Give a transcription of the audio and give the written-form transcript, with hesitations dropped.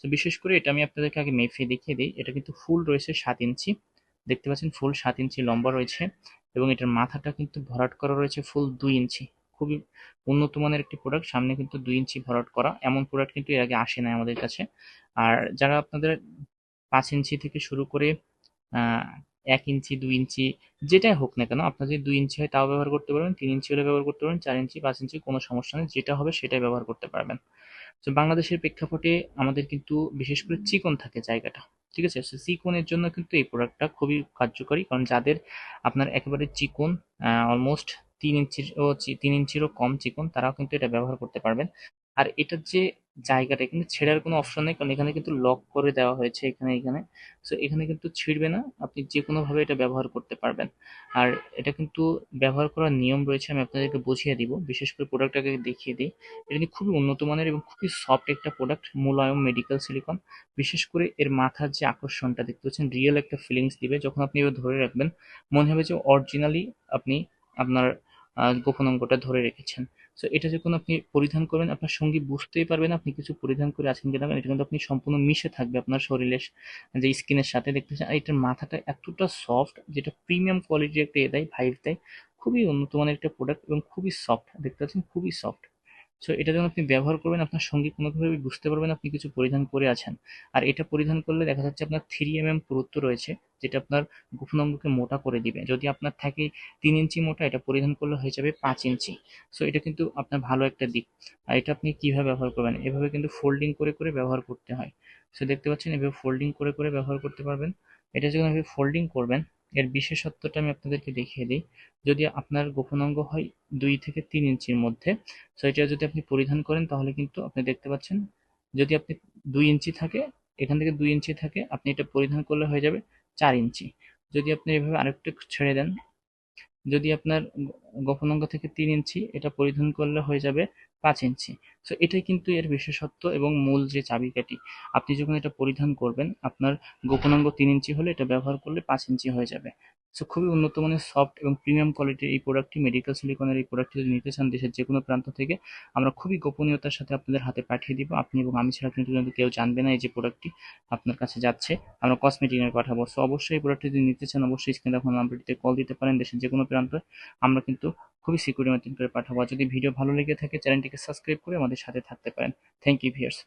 তো বিশেষ করে এটা আমি আপনাদেরকে আগে মেপে দেখিয়ে দিই। এটা কিন্তু ফুল রয়েছে 7 ইঞ্চি, দেখতে পাচ্ছেন ফুল 7 ইঞ্চি লম্বা রয়েছে, এবং এটার মাথাটা কিন্তু ভরাট করা রয়েছে ফুল 2 ইঞ্চি। খুবই উন্নত মানের একটি প্রোডাক্ট, সামনে কিন্তু 2 ইঞ্চি ভরাট করা, এমন প্রোডাক্ট কিন্তু এর আগে আসে নাই আমাদের কাছে। আর যারা আপনাদের 5 ইঞ্চি থেকে শুরু করে 1 ইঞ্চি 2 ইঞ্চি যেটাই হোক না কেন, আপনার যদি 2 ইঞ্চি হয় তাও ব্যবহার করতে পারবেন, 3 ইঞ্চি হলে ব্যবহার করতে পারবেন, 4 ইঞ্চি 5 ইঞ্চি কোনো সমস্যা নেই, যেটা হবে সেটাই ব্যবহার করতে পারবেন। তো বাংলাদেশের প্রেক্ষাপটে আমাদের কিন্তু বিশেষ করে চিকন থাকে জায়গাটা, ঠিক আছে? সো চিকনের জন্য কিন্তু এই প্রোডাক্টটা খুবই কার্যকরী, কারণ যাদের আপনার একেবারে চিকন, অলমোস্ট 3 ইঞ্চির ও 3 ইঞ্চিরও কম চিকন, তারাও কিন্তু এটা ব্যবহার করতে পারবেন। আর এটার যে জায়গাটা, এখানে ছেঁড়ার কোনো অপশন নেই, কারণ এখানে কিন্তু লক করে দেওয়া হয়েছে এখানে। সো এখানে কিন্তু ছিঁড়বে না, আপনি যে কোনোভাবে এটা ব্যবহার করতে পারবেন। আর এটা কিন্তু ব্যবহার করার নিয়ম রয়েছে, আমি আপনাদেরকে বুঝিয়ে দিব, বিশেষ করে প্রোডাক্টটাকে দেখিয়ে দিই। এটা কিন্তু খুবই উন্নত মানের এবং খুবই সফট একটা প্রোডাক্ট, মুলায়ম মেডিকেল সিলিকন। বিশেষ করে এর মাথার যে আকর্ষণটা দেখতে পাচ্ছেন, রিয়েল একটা ফিলিংস দিবে যখন আপনি এবার ধরে রাখবেন, মনে হবে যে অরিজিনালি আপনি আপনার গোপন অঙ্গটা ধরে রেখেছেন। সো এটা যখন আপনি পরিধান করবেন, আপনার সঙ্গী বুঝতেই পারবে না আপনি কিছু পরিধান করে আছেন কিনা, কারণ এটা কিন্তু আপনি সম্পূর্ণ মিশে থাকবে আপনার শরীরের যে স্কিনের সাথে, দেখতেছেন। আর এটার মাথাটা এতটা সফট, যেটা প্রিমিয়াম কোয়ালিটির একটা দেয়, ভাইব দেয়। খুবই উন্নত মানের একটা প্রোডাক্ট এবং খুবই সফট, দেখতে পাচ্ছেন খুবই সফট। সো এটা যখন আপনি ব্যবহার করবেন, আপনার সঙ্গী কোনোভাবে বুঝতে পারবেন আপনি কিছু পরিধান করে আছেন। আর এটা পরিধান করলে দেখা যাচ্ছে আপনার 3 mm পুরুত্ব রয়েছে, যেটা আপনার গোপন অঙ্গকে মোটা করে দিবে। যদি আপনার থাকে 3 ইঞ্চি মোটা, এটা পরিধান করলে হয়ে যাবে 5 ইঞ্চি। সো এটা কিন্তু আপনার ভালো একটা দিক। আর এটা আপনি কিভাবে ব্যবহার করবেন, এভাবে কিন্তু ফোল্ডিং করে করে ব্যবহার করতে হয়। সো দেখতে পাচ্ছেন এভাবে ফোল্ডিং করে করে ব্যবহার করতে পারবেন। এটা যখন এভাবে ফোল্ডিং করবেন, এর বিশেষত্বটা আমি আপনাদেরকে দেখিয়ে দিই। যদি আপনার গোপন অঙ্গ হয় 2 থেকে 3 ইঞ্চির মধ্যে, সো এটা যদি আপনি পরিধান করেন তাহলে কিন্তু আপনি দেখতে পাচ্ছেন, যদি আপনি 2 ইঞ্চি থাকে, এখান থেকে 2 ইঞ্চি থাকে, আপনি এটা পরিধান করলে হয়ে যাবে 4 ইঞ্চি। যদি আপনি এভাবে আরেকটু ছেড়ে দেন, যদি আপনার গোপন অঙ্গ থেকে 3 ইঞ্চি, এটা পরিধান করলে হয়ে যাবে 5 ইঞ্চি। সো এটাই কিন্তু এর বিশেষত্ব এবং মূল যে চাবিকাঠি। আপনি যখন এটা পরিধান করবেন, আপনার গোপন অঙ্গ 3 ইঞ্চি হলে এটা ব্যবহার করলে 5 ইঞ্চি হয়ে যাবে। সো খুবই উন্নত মানের সফট এবং প্রিমিয়াম কোয়ালিটির এই প্রোডাক্টটি, মেডিকেল সিলিকনের এই প্রোডাক্টটি যদি নিতে চান দেশের যে কোনো প্রান্ত থেকে, আমরা খুবই গোপনীয়তার সাথে আপনাদের হাতে পাঠিয়ে দিব। আপনি এবং আমি ছাড়া কিন্তু কেউ জানবে না এই যে প্রোডাক্টটি আপনার কাছে যাচ্ছে। আমরা কসমেটিকে পাঠাবো। সো অবশ্যই এই প্রোডাক্টটি যদি নিতে চান, অবশ্যই স্ক্রিনে দেখানো নাম্বারটিতে কল দিতে পারেন দেশের যে কোনো প্রান্তে। আমরা কিন্তু খুবই সিকিউরিটি মেনটেন করে পাঠাবো। আর যদি ভিডিও ভালো লেগে থাকে, চ্যানেলটিকে সাবস্ক্রাইব করে আমাদের সাথে থাকতে পারেন। Thank you viewers.